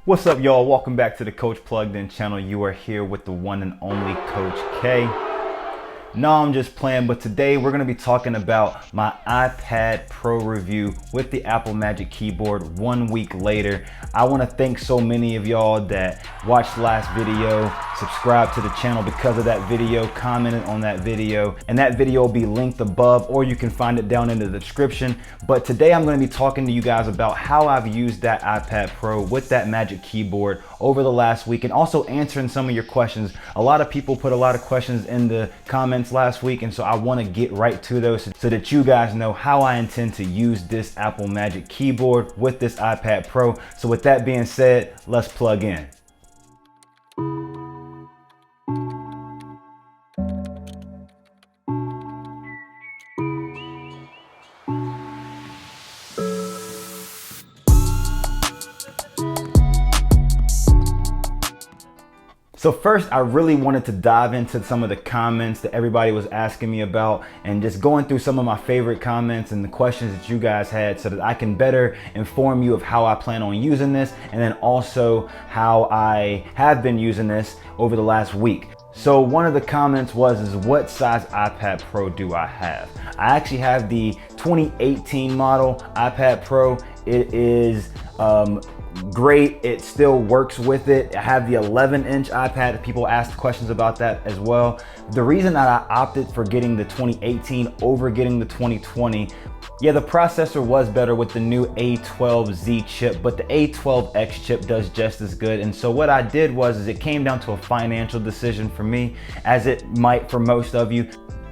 What's up, y'all? Welcome back to the Coach Plugged In channel. You are here with the one and only Coach K. No, I'm just playing, but today we're going to be talking about my iPad Pro review with the Apple Magic Keyboard 1 week later. I want to thank so many of y'all that watched the last video, subscribed to the channel because of that video, commented on that video, and that video will be linked above, or you can find it down in the description. But today I'm going to be talking to you guys about how I've used that iPad Pro with that Magic Keyboard over the last week, and also answering some of your questions. A lot of people put a lot of questions in the comments last week, and so I want to get right to those so that you guys know how I intend to use this Apple Magic Keyboard with this iPad Pro. So with that being said, let's plug in. So first, I really wanted to dive into some of the comments that everybody was asking me about, and just going through some of my favorite comments and the questions that you guys had so that I can better inform you of how I plan on using this, and then also how I have been using this over the last week. So one of the comments was, what size iPad Pro do I have? I actually have the 2018 model iPad Pro. It is great. It still works with it. I have the 11-inch iPad. People asked questions about that as well. The reason that I opted for getting the 2018 over getting the 2020, yeah, the processor was better with the new A12Z chip, but the A12X chip does just as good. And so what I did was it came down to a financial decision for me, as it might for most of you.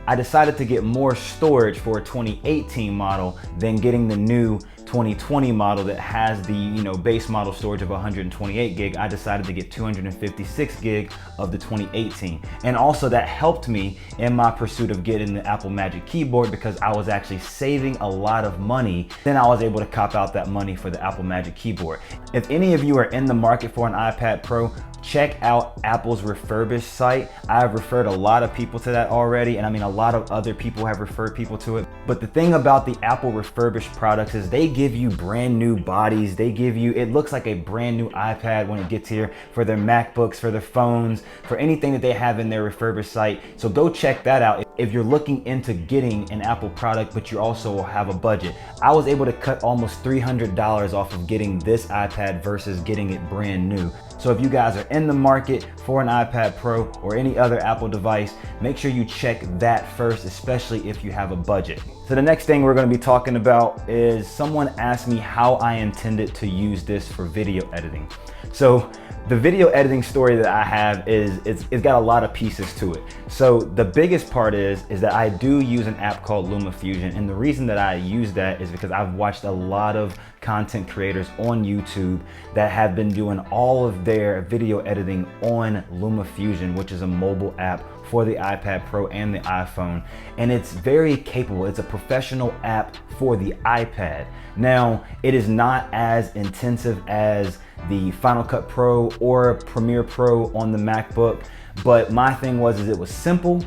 I decided to get more storage for a 2018 model than getting the new 2020 model that has the base model storage of 128 gig. I decided to get 256 gig of the 2018, and also that helped me in my pursuit of getting the Apple Magic Keyboard, because I was actually saving a lot of money. Then I was able to cop out that money for the Apple Magic Keyboard. If any of you are in the market for an iPad Pro, check out Apple's refurbished site. I've referred a lot of people to that already, and I mean a lot of other people have referred people to it. But the thing about the Apple refurbished products is they give you brand new bodies. They give you, it looks like a brand new iPad when it gets here, for their MacBooks, for their phones, for anything that they have in their refurbished site. So go check that out if you're looking into getting an Apple product, but you also have a budget. I was able to cut almost $300 off of getting this iPad versus getting it brand new. So if you guys are in the market for an iPad Pro or any other Apple device, make sure you check that first, especially if you have a budget. So the next thing we're going to be talking about is, someone asked me how I intended to use this for video editing. So the video editing story that I have is it's got a lot of pieces to it. So the biggest part is that I do use an app called LumaFusion, and the reason that I use that is because I've watched a lot of content creators on YouTube that have been doing all of their video editing on LumaFusion, which is a mobile app for the iPad Pro and the iPhone, and it's very capable. It's a professional app for the iPad. Now, it is not as intensive as the Final Cut Pro or Premiere Pro on the MacBook, but my thing was it was simple,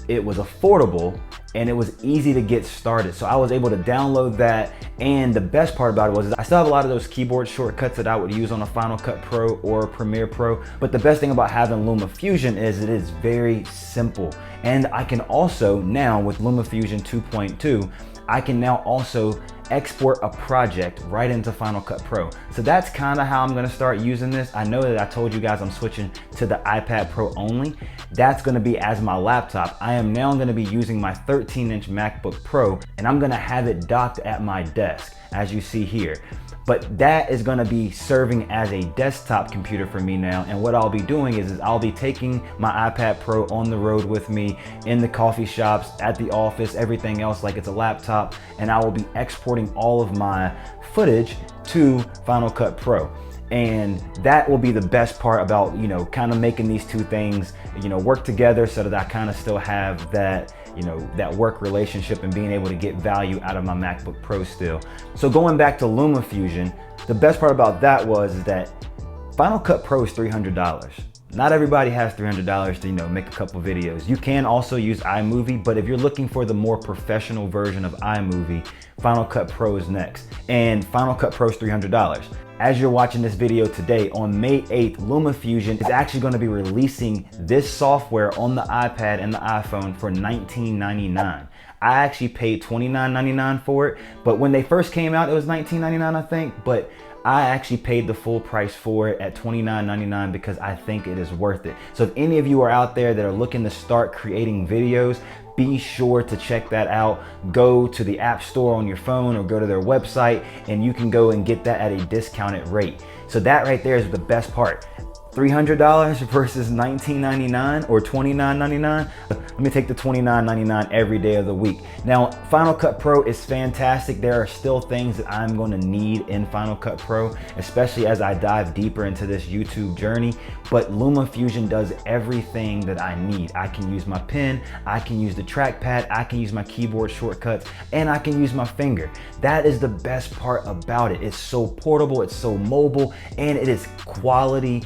it was affordable, and it was easy to get started. So I was able to download that, and the best part about it was I still have a lot of those keyboard shortcuts that I would use on a Final Cut Pro or Premiere Pro, but the best thing about having LumaFusion is it is very simple. And I can also now, with LumaFusion 2.2, I can now also export a project right into Final Cut Pro. So that's kind of how I'm going to start using this. I know that I told you guys I'm switching to the iPad Pro only. That's going to be as my laptop. I am now going to be using my 13-inch MacBook Pro, and I'm going to have it docked at my desk, as you see here. But that is going to be serving as a desktop computer for me now. And what I'll be doing is I'll be taking my iPad Pro on the road with me, in the coffee shops, at the office, everything else like it's a laptop, and I will be exporting all of my footage to Final Cut Pro. And that will be the best part about, kind of making these two things, work together, so that I kind of still have that, that work relationship and being able to get value out of my MacBook Pro still. So going back to LumaFusion, the best part about that was that Final Cut Pro is $300. Not everybody has $300 to, make a couple videos. You can also use iMovie, but if you're looking for the more professional version of iMovie, Final Cut Pro is next. And Final Cut Pro is $300. As you're watching this video today, on May 8th, LumaFusion is actually going to be releasing this software on the iPad and the iPhone for $19.99. I actually paid $29.99 for it, but when they first came out, it was $19.99, I think, but I actually paid the full price for it at $29.99 because I think it is worth it. So if any of you are out there that are looking to start creating videos, be sure to check that out. Go to the App Store on your phone or go to their website and you can go and get that at a discounted rate. So that right there is the best part. $300 versus $19.99 or $29.99. Let me take the $29.99 every day of the week. Now, Final Cut Pro is fantastic. There are still things that I'm going to need in Final Cut Pro, especially as I dive deeper into this YouTube journey. But LumaFusion does everything that I need. I can use my pen, I can use the trackpad, I can use my keyboard shortcuts, and I can use my finger. That is the best part about it. It's so portable, it's so mobile, and it is quality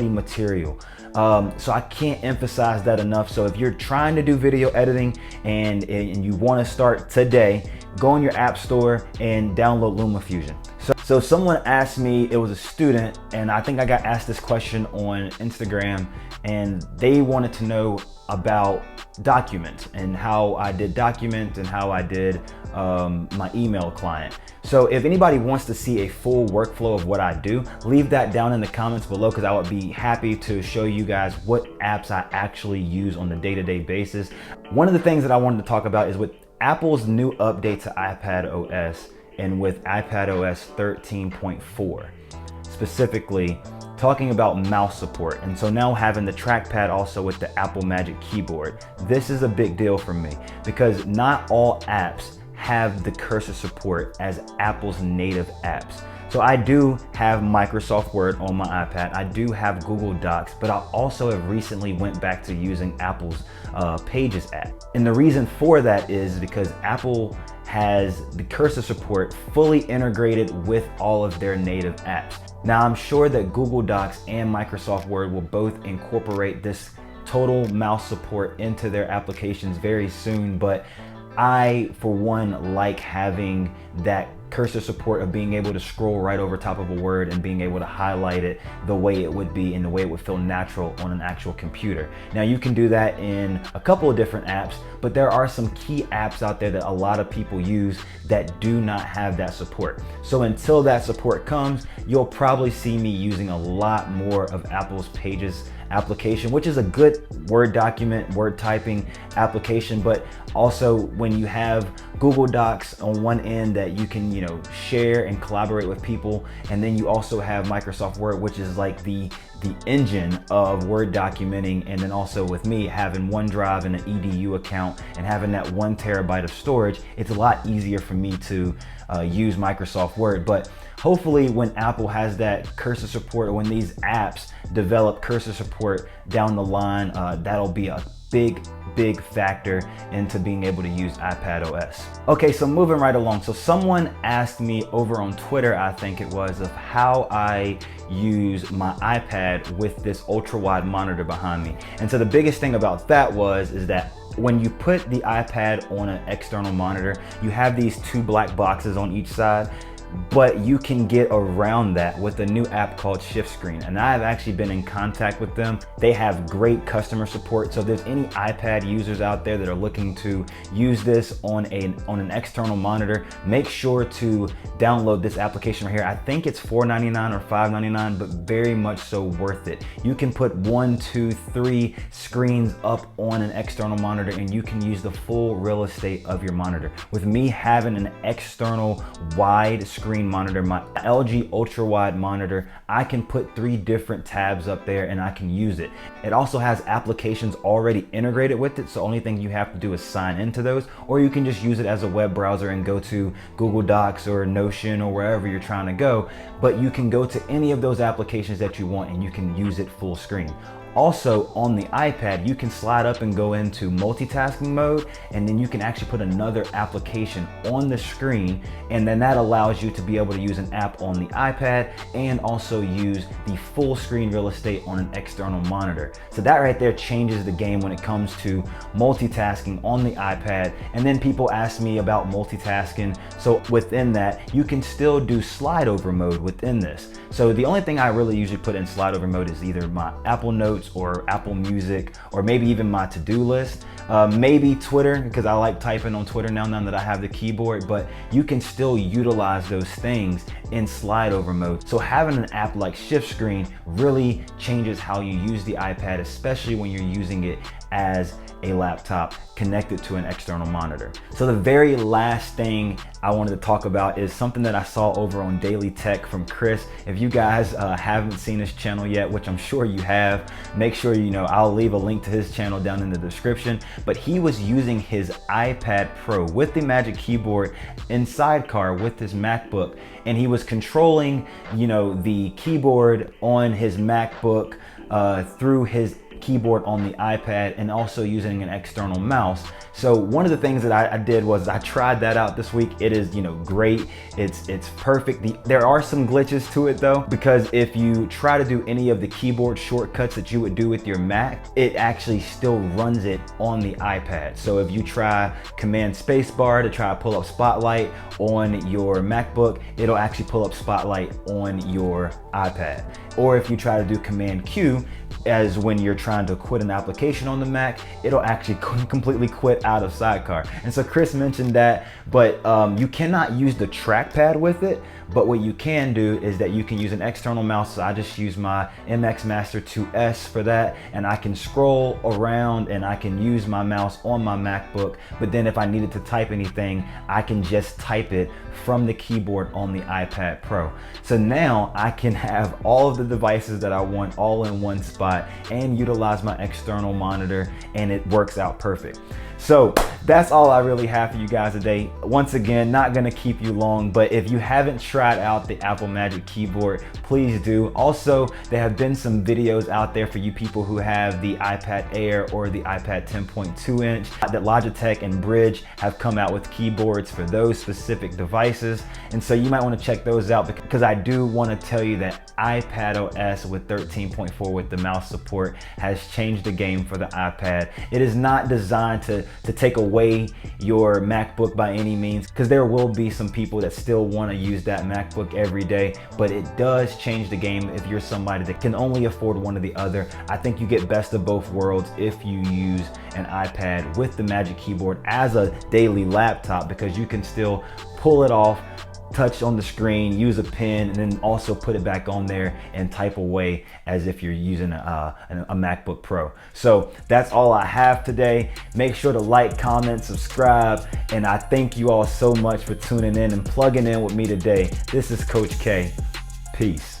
material. So I can't emphasize that enough. So if you're trying to do video editing and you want to start today, go on your app store and download LumaFusion. So someone asked me, it was a student, and I think I got asked this question on Instagram, and they wanted to know about documents and how I did documents and how I did my email client. So if anybody wants to see a full workflow of what I do, leave that down in the comments below because I would be happy to show you guys what apps I actually use on the day-to-day basis. One of the things that I wanted to talk about is with Apple's new update to IPadOS and with IPadOS 13.4, specifically talking about mouse support. And so now having the trackpad also with the Apple Magic Keyboard. This is a big deal for me because not all apps have the cursor support as Apple's native apps. So I do have Microsoft Word on my iPad. I do have Google Docs, but I also have recently went back to using Apple's Pages app. And the reason for that is because Apple has the cursor support fully integrated with all of their native apps. Now I'm sure that Google Docs and Microsoft Word will both incorporate this total mouse support into their applications very soon, but I, for one, like having that cursor support of being able to scroll right over top of a word and being able to highlight it the way it would be and the way it would feel natural on an actual computer. Now you can do that in a couple of different apps, but there are some key apps out there that a lot of people use that do not have that support. So until that support comes, you'll probably see me using a lot more of Apple's Pages application, which is a good Word document, Word typing application, but also when you have Google Docs on one end that you can, share and collaborate with people, and then you also have Microsoft Word, which is like the engine of Word documenting, and then also with me having OneDrive and an EDU account and having that 1 terabyte of storage, it's a lot easier for me to use Microsoft Word. But hopefully when Apple has that cursor support, or when these apps develop cursor support down the line, that'll be a big factor into being able to use iPadOS. Okay, so moving right along. So someone asked me over on Twitter, I think it was, of how I use my iPad with this ultra wide monitor behind me. And so the biggest thing about that is that when you put the iPad on an external monitor, you have these 2 black boxes on each side, but you can get around that with a new app called Shift Screen. And I've actually been in contact with them. They have great customer support. So if there's any iPad users out there that are looking to use this on an external monitor, make sure to download this application right here. I think it's $4.99 or $5.99, but very much so worth it. You can put 1, 2, 3 screens up on an external monitor and you can use the full real estate of your monitor. With me having an external wide screen monitor, my LG ultra wide monitor, I can put 3 different tabs up there and I can use it. It also has applications already integrated with it, so only thing you have to do is sign into those, or you can just use it as a web browser and go to Google Docs or Notion or wherever you're trying to go. But you can go to any of those applications that you want and you can use it full screen. Also on the iPad, you can slide up and go into multitasking mode, and then you can actually put another application on the screen, and then that allows you to be able to use an app on the iPad and also use the full screen real estate on an external monitor. So that right there changes the game when it comes to multitasking on the iPad. And then people ask me about multitasking. So within that, you can still do slide over mode within this. So the only thing I really usually put in slide over mode is either my Apple Notes or Apple Music, or maybe even my to-do list. Maybe Twitter, because I like typing on Twitter now that I have the keyboard, but you can still utilize those things in slide over mode. So having an app like Shift Screen really changes how you use the iPad, especially when you're using it as a laptop connected to an external monitor. So the very last thing I wanted to talk about is something that I saw over on DailyTekk from Chris. If you guys haven't seen his channel yet, which I'm sure you have, make sure I'll leave a link to his channel down in the description. But he was using his iPad Pro with the Magic Keyboard in Sidecar with his MacBook, and he was controlling the keyboard on his MacBook through his keyboard on the iPad, and also using an external mouse. So one of the things that I did was I tried that out this week. It is great. It's perfect. There are some glitches to it though, because if you try to do any of the keyboard shortcuts that you would do with your Mac, it actually still runs it on the iPad. So if you try Command Spacebar to try to pull up Spotlight on your MacBook, it'll actually pull up Spotlight on your iPad. Or if you try to do Command Q, as when you're trying to quit an application on the Mac, it'll actually completely quit out of Sidecar. And so Chris mentioned that, but you cannot use the trackpad with it. But what you can do is that you can use an external mouse. So I just use my MX Master 2S for that, and I can scroll around and I can use my mouse on my MacBook. But then if I needed to type anything, I can just type it from the keyboard on the iPad Pro. So now I can have all of the devices that I want all in one spot and utilize my external monitor, and it works out perfect. So that's all I really have for you guys today. Once again, not gonna keep you long, but if you haven't tried out the Apple Magic Keyboard, please do. Also, there have been some videos out there for you people who have the iPad Air or the iPad 10.2 inch that Logitech and Bridge have come out with keyboards for those specific devices. And so you might wanna check those out, because I do wanna tell you that IPadOS with 13.4 with the mouse support has changed the game for the iPad. It is not designed to take away your MacBook by any means, because there will be some people that still want to use that MacBook every day, but it does change the game if you're somebody that can only afford one or the other. I think you get best of both worlds if you use an iPad with the Magic Keyboard as a daily laptop, because you can still pull it off, touch on the screen, use a pen, and then also put it back on there and type away as if you're using a MacBook Pro. So that's all I have today. Make sure to like, comment, subscribe, and I thank you all so much for tuning in and plugging in with me today. This is Coach K. Peace.